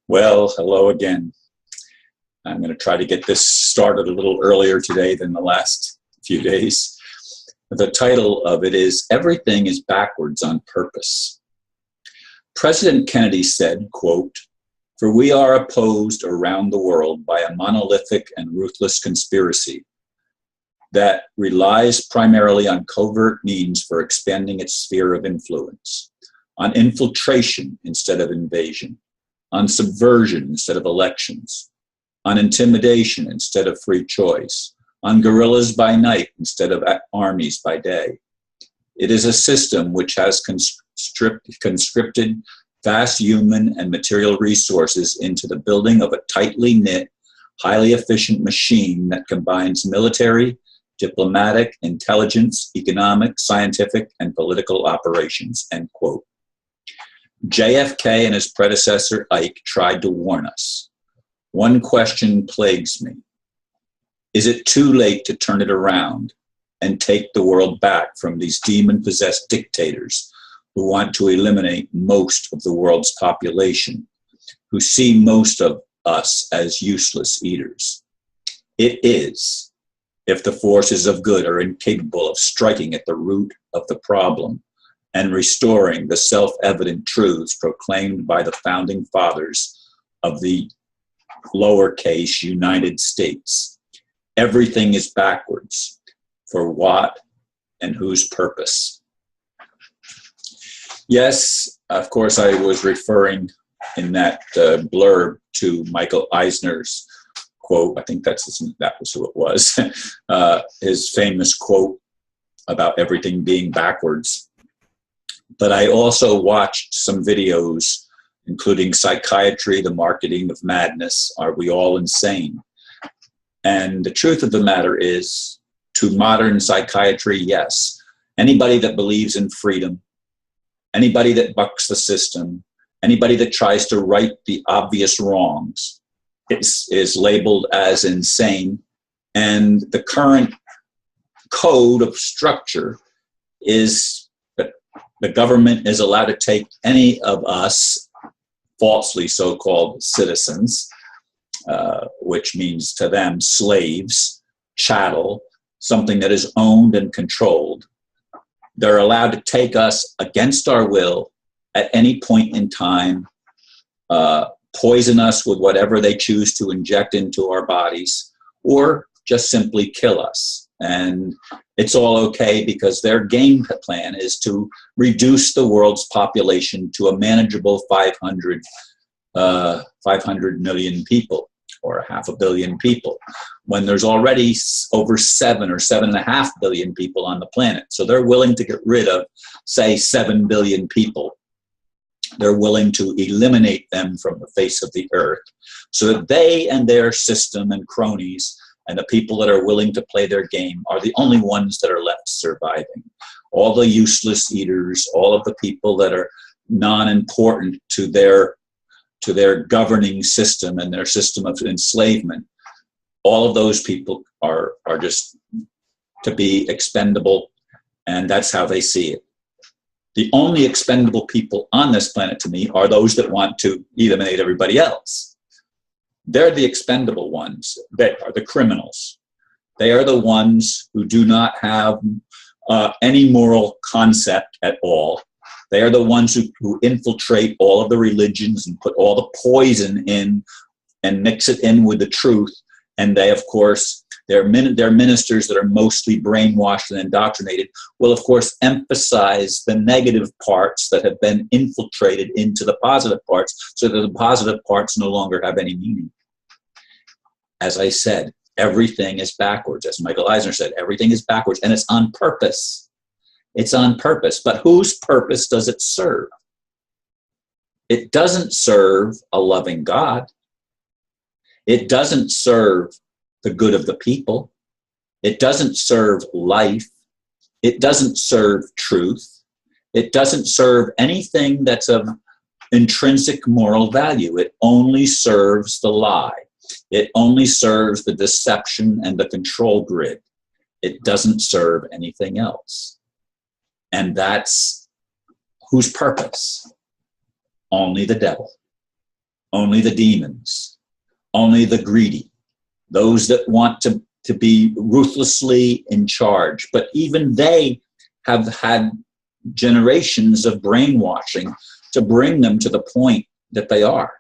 Well, hello again. I'm going to try to get this started a little earlier today than the last few days. The title of it is Everything is Backwards on Purpose. President Kennedy said, quote, "For we are opposed around the world by a monolithic and ruthless conspiracy that relies primarily on covert means for expanding its sphere of influence, on infiltration instead of invasion, on subversion instead of elections, on intimidation instead of free choice, on guerrillas by night instead of armies by day. It is a system which has conscripted vast human and material resources into the building of a tightly knit, highly efficient machine that combines military, diplomatic, intelligence, economic, scientific, and political operations," end quote. JFK and his predecessor Ike tried to warn us. One question plagues me. Is it too late to turn it around and take the world back from these demon-possessed dictators who want to eliminate most of the world's population, who see most of us as useless eaters? It is, if the forces of good are incapable of striking at the root of the problem and restoring the self-evident truths proclaimed by the founding fathers of the lowercase United States. Everything is backwards. For what and whose purpose? Yes, of course, I was referring in that blurb to Michael Eisner's quote. I think that was who it was. His famous quote about everything being backwards. But I also watched some videos, including Psychiatry, the Marketing of Madness. Are we all insane? And the truth of the matter is, to modern psychiatry, yes. Anybody that believes in freedom, anybody that bucks the system, anybody that tries to right the obvious wrongs is labeled as insane. And the current code of structure is that the government is allowed to take any of us, falsely so-called citizens, which means to them slaves, chattel, something that is owned and controlled. They're allowed to take us against our will at any point in time, poison us with whatever they choose to inject into our bodies, or just simply kill us. And it's all okay because their game plan is to reduce the world's population to a manageable 500 million people, or 500 million people, when there's already over 7 or 7.5 billion people on the planet. So they're willing to get rid of, say, 7 billion people. They're willing to eliminate them from the face of the earth so that they and their system and cronies and the people that are willing to play their game are the only ones that are left surviving. All the useless eaters, all of the people that are non-important to their governing system and their system of enslavement, all of those people are just to be expendable, and that's how they see it. The only expendable people on this planet to me are those that want to eliminate everybody else. They're the expendable ones. They are the criminals. They are the ones who do not have any moral concept at all. They are the ones who infiltrate all of the religions and put all the poison in and mix it in with the truth. And they, of course, their ministers that are mostly brainwashed and indoctrinated will, of course, emphasize the negative parts that have been infiltrated into the positive parts so that the positive parts no longer have any meaning. As I said, everything is backwards. As Michael Eisner said, everything is backwards, and it's on purpose. It's on purpose. But whose purpose does it serve? It doesn't serve a loving God. It doesn't serve the good of the people. It doesn't serve life. It doesn't serve truth. It doesn't serve anything that's of intrinsic moral value. It only serves the lie. It only serves the deception and the control grid. It doesn't serve anything else. And that's whose purpose? Only the devil. only the demons, only the greedy, those that want to be ruthlessly in charge. But even they have had generations of brainwashing to bring them to the point that they are.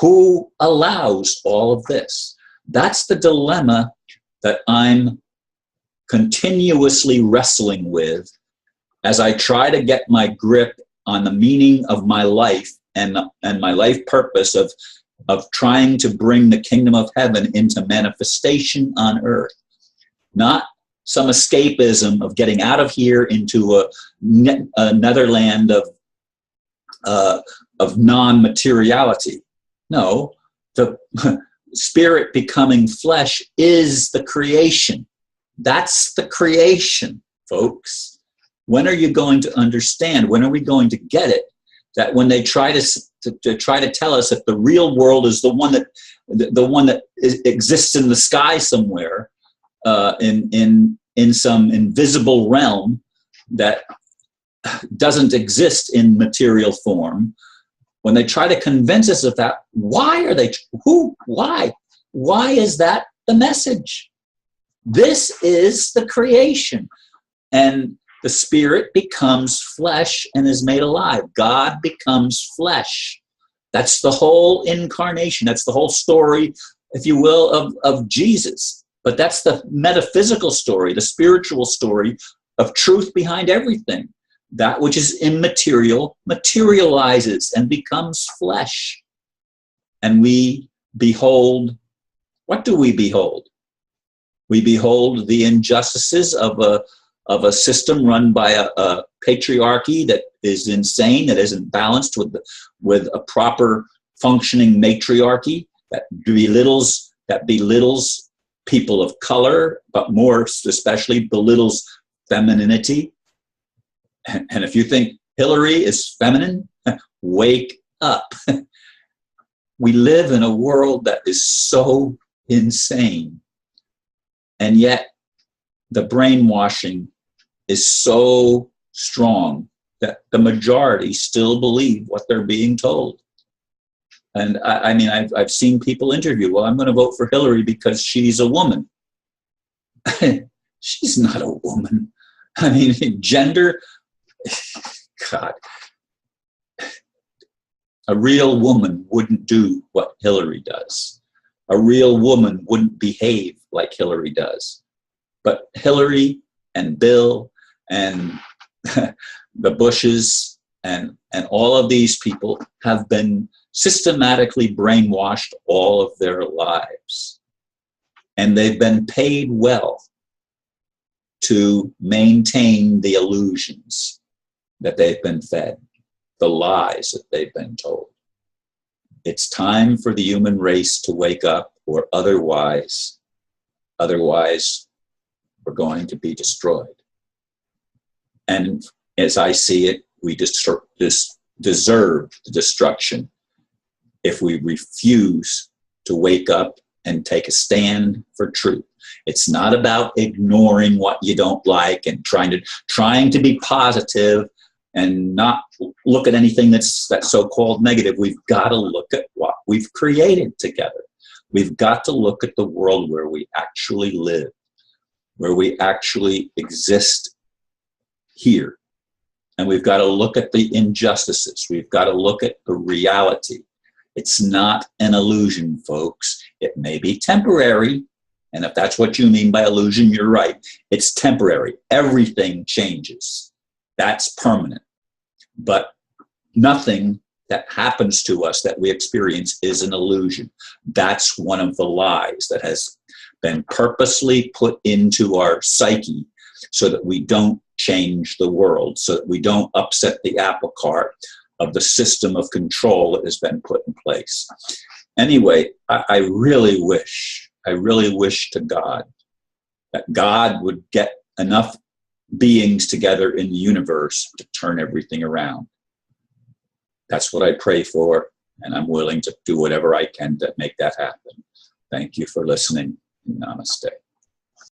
Who allows all of this? That's the dilemma that I'm continuously wrestling with as I try to get my grip on the meaning of my life and my life purpose of trying to bring the kingdom of heaven into manifestation on earth. Not some escapism of getting out of here into another land of non-materiality. No, the spirit becoming flesh is the creation. That's the creation, folks. When are you going to understand? When are we going to get it? That when they try to try to tell us that the real world is the one that exists in the sky somewhere, in some invisible realm that doesn't exist in material form, when they try to convince us of that, why are they? Why? Why is that the message? This is the creation, and the spirit becomes flesh and is made alive. God becomes flesh. That's the whole incarnation. That's the whole story, if you will, of Jesus. But that's the metaphysical story, the spiritual story of truth behind everything. That which is immaterial materializes and becomes flesh. And we behold, what do we behold? We behold the injustices of a system run by a patriarchy that is insane, that isn't balanced with a proper functioning matriarchy that belittles people of color, but more especially belittles femininity. And if you think Hillary is feminine, wake up. We live in a world that is so insane. And yet the brainwashing is so strong that the majority still believe what they're being told. And I mean, I've seen people interview, well, I'm going to vote for Hillary because she's a woman. She's not a woman. I mean, gender, God. A real woman wouldn't do what Hillary does. A real woman wouldn't behave like Hillary does. But Hillary and Bill and the Bushes and all of these people have been systematically brainwashed all of their lives. And they've been paid well to maintain the illusions that they've been fed, the lies that they've been told. It's time for the human race to wake up, or otherwise we're going to be destroyed. And as I see it, we deserve the destruction if we refuse to wake up and take a stand for truth. It's not about ignoring what you don't like and trying to be positive and not look at anything that's so-called negative. We've got to look at what we've created together. We've got to look at the world where we actually live, where we actually exist here. And we've got to look at the injustices. We've got to look at the reality. It's not an illusion, folks. It may be temporary. And if that's what you mean by illusion, you're right. It's temporary. Everything changes. That's permanent. But nothing that happens to us that we experience is an illusion. That's one of the lies that has been purposely put into our psyche so that we don't change the world, so that we don't upset the apple cart of the system of control that has been put in place. Anyway, I really wish to God that God would get enough beings together in the universe to turn everything around. That's what I pray for, and I'm willing to do whatever I can to make that happen. Thank you for listening. Namaste.